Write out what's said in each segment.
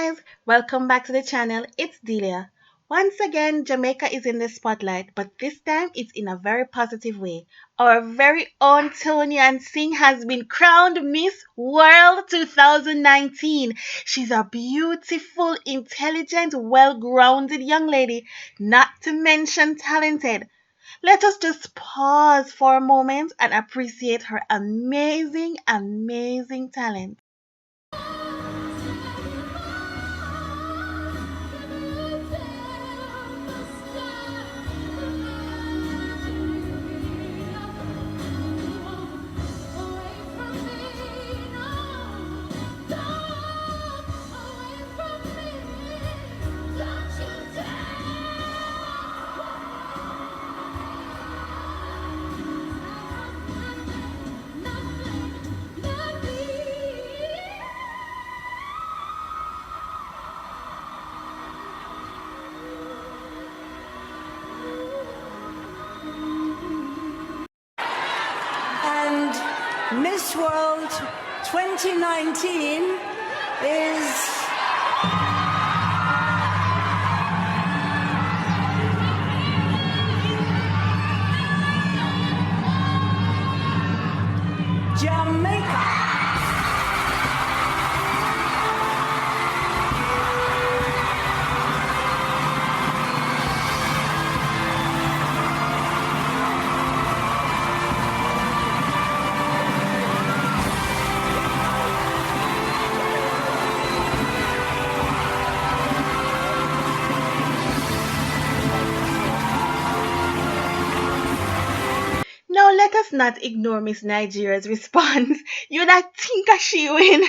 guys, welcome back to the channel. It's Delia. Once again, Jamaica is in the spotlight, but this time it's in a very positive way. Our very own Toni and Singh has been crowned Miss World 2019. She's a beautiful, intelligent, well-grounded young lady, not to mention talented. Let us just pause for a moment and appreciate her amazing, amazing talent. And Miss World 2019 is Jamaica. Now let us not ignore Miss Nigeria's response. You not think a she win.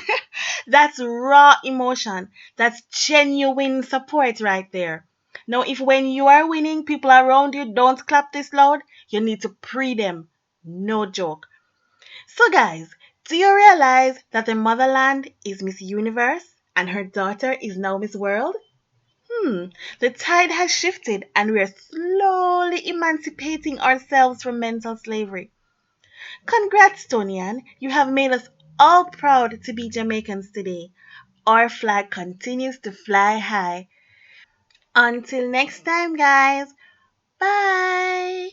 That's raw emotion. That's genuine support right there. Now if when you are winning, people around you don't clap this loud, you need to pre them. No joke. So guys, do you realize that the motherland is Miss Universe and her daughter is now Miss World? The tide has shifted and we're slowly emancipating ourselves from mental slavery. Congrats, Tonian. You have made us all proud to be Jamaicans today. Our flag continues to fly high. Until next time, guys. Bye.